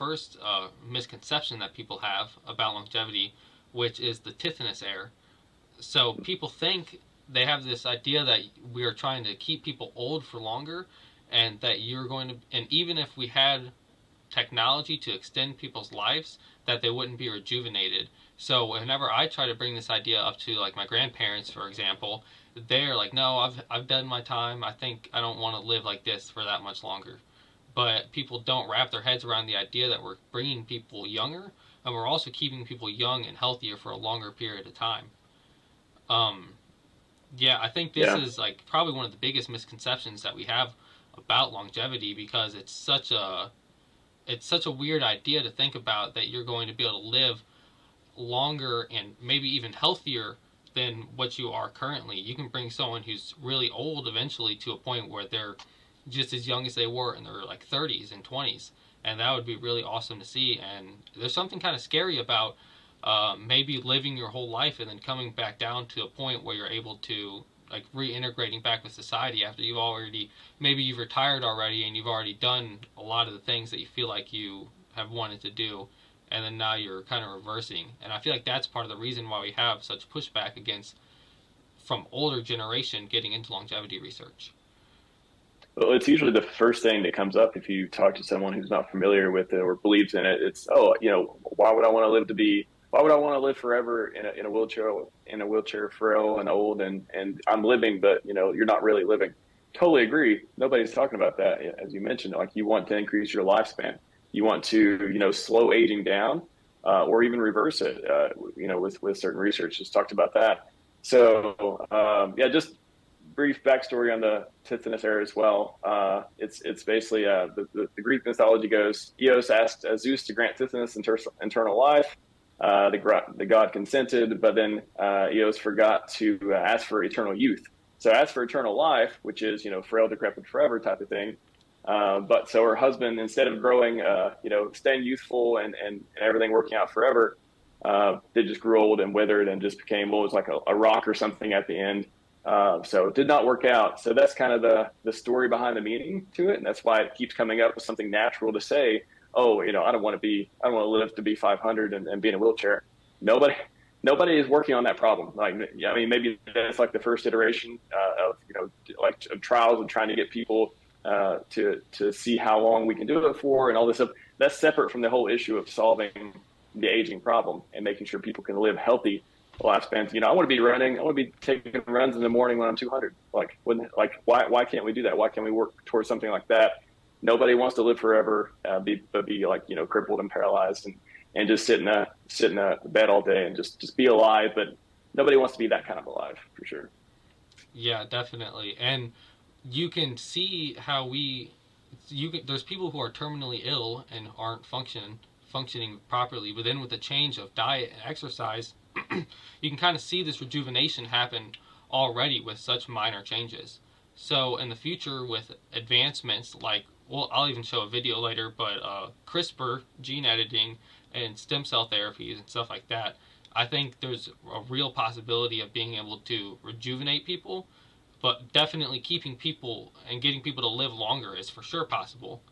first misconception that people have about longevity, which is the tithonus error. So people think they have this idea that we are trying to keep people old for longer, and that you're going to, and even if we had technology to extend people's lives, that they wouldn't be rejuvenated. So whenever I try to bring this idea up to like my grandparents, for example, they're like, no, I've done my time. I think I don't want to live like this for that much longer. But people don't wrap their heads around the idea that we're bringing people younger, and we're also keeping people young and healthier for a longer period of time. Um, yeah, I think this Yeah. is like probably one of the biggest misconceptions that we have about longevity, because it's such a weird idea to think about that you're going to be able to live longer and maybe even healthier than what you are currently. You can bring someone who's really old eventually to a point where they're just as young as they were in their like 30s and 20s, and that would be really awesome to see. And there's something kind of scary about maybe living your whole life and then coming back down to a point where you're able to like reintegrating back with society after you've already, maybe you've retired already and you've already done a lot of the things that you feel like you have wanted to do, and then now you're kind of reversing. And I feel like that's part of the reason why we have such pushback against from older generation getting into longevity research. Well, it's usually the first thing that comes up if you talk to someone who's not familiar with it or believes in it. It's, oh, why would I want to live to be, why would I want to live forever in a wheelchair, frail and old, and I'm living, but you're not really living. Totally agree. Nobody's talking about that. As you mentioned, like you want to increase your lifespan. You want to, slow aging down, or even reverse it, with certain research just talked about that. So, yeah, just brief backstory on the Tithonus error as well. It's basically the Greek mythology goes, Eos asked Zeus to grant Tithonus eternal life. The god consented, but then Eos forgot to ask for eternal youth. So asked for eternal life, which is frail, decrepit forever type of thing. But so her husband, instead of growing, staying youthful and everything working out forever, they just grew old and withered and just became what was like a rock or something at the end. So it did not work out. So that's kind of the story behind the meaning to it, and that's why it keeps coming up with something natural to say. Oh, I don't want to live to be 500 and be in a wheelchair. Nobody, nobody is working on that problem. Like, I mean, maybe that's like the first iteration of like of trials and trying to get people to see how long we can do it for and all this stuff. That's separate from the whole issue of solving the aging problem and making sure people can live healthy lifespans. I want to be running. I want to be taking runs in the morning when I'm 200. Why can't we do that? Why can't we work towards something like that? Nobody wants to live forever, be like crippled and paralyzed and just sit in a bed all day and just be alive. But nobody wants to be that kind of alive, for sure. Yeah, definitely. And you can see how there's people who are terminally ill and aren't functioning properly, but then with the change of diet and exercise, you can kind of see this rejuvenation happen already with such minor changes. So in the future, with advancements like, well, I'll even show a video later, but CRISPR, gene editing, and stem cell therapies and stuff like that, I think there's a real possibility of being able to rejuvenate people, but definitely keeping people and getting people to live longer is for sure possible.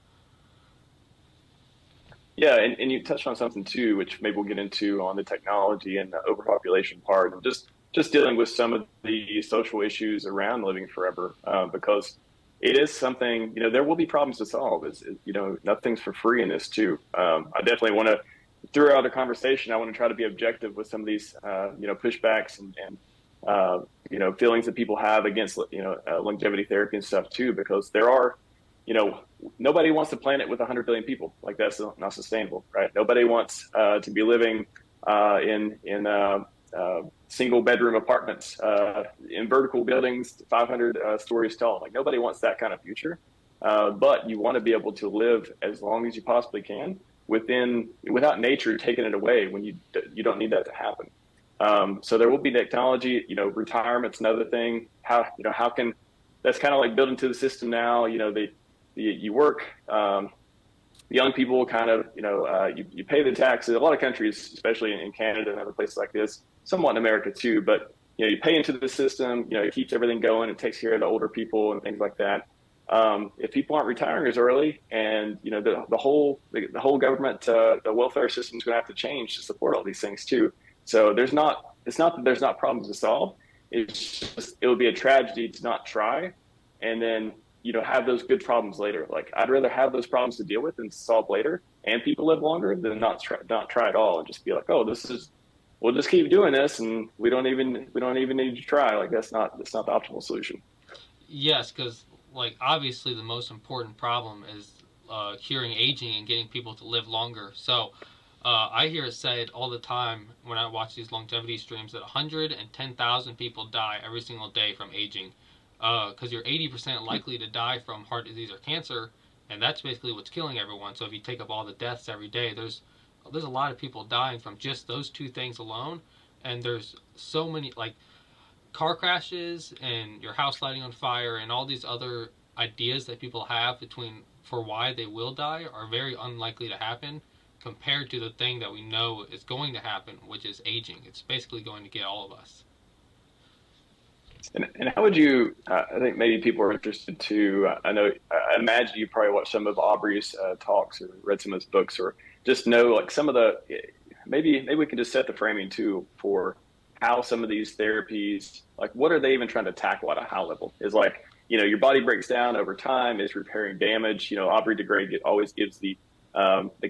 Yeah, and you touched on something too, which maybe we'll get into on the technology and the overpopulation part, and just dealing with some of the social issues around living forever, because it is something, there will be problems to solve. Nothing's for free in this too. I definitely want to, throughout the conversation, I want to try to be objective with some of these, pushbacks and feelings that people have against, longevity therapy and stuff too, because there are, nobody wants a planet with 100 billion people. Like, that's not sustainable, right? Nobody wants to be living in single bedroom apartments in vertical buildings 500 stories tall. Like, nobody wants that kind of future. But you want to be able to live as long as you possibly can without nature taking it away when you don't need that to happen. So there will be technology. Retirement's another thing. How can that's kind of like built into the system now. You work. Young people kind of, you pay the taxes. A lot of countries, especially in Canada and other places like this, somewhat in America too, but you pay into the system. It keeps everything going. It takes care of the older people and things like that. if people aren't retiring as early, and the whole government, the welfare system is going to have to change to support all these things too. So it's not that there's not problems to solve. It's just, it would be a tragedy to not try, and then have those good problems later. Like, I'd rather have those problems to deal with and solve later, and people live longer, than not try at all and just be like, oh, we'll just keep doing this, and we don't even need to try. Like, that's not the optimal solution. Yes, because like obviously the most important problem is curing aging and getting people to live longer. So I hear it said all the time when I watch these longevity streams that 110,000 people die every single day from aging, because you're 80% likely to die from heart disease or cancer, and that's basically what's killing everyone. So if you take up all the deaths every day, there's a lot of people dying from just those two things alone, and there's so many, like, car crashes and your house lighting on fire and all these other ideas that people have for why they will die are very unlikely to happen compared to the thing that we know is going to happen, which is aging. It's basically going to get all of us. And how would you, I think maybe people are interested too, I imagine you probably watched some of Aubrey's talks or read some of his books, or just know like some of the, maybe we can just set the framing too for how some of these therapies, like what are they even trying to tackle at a high level? Is like, your body breaks down over time, is repairing damage. Aubrey de Grey always gives the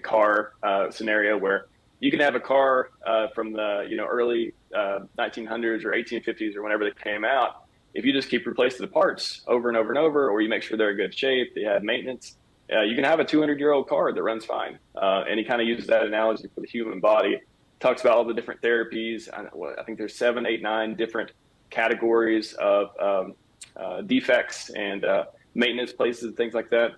car scenario where you can have a car from the early 1900s or 1850s or whenever they came out. If you just keep replacing the parts over and over and over, or you make sure they're in good shape, they have maintenance, you can have a 200-year-old car that runs fine. And he kind of uses that analogy for the human body. Talks about all the different therapies. I think there's 7, 8, 9 different categories of defects and maintenance places and things like that.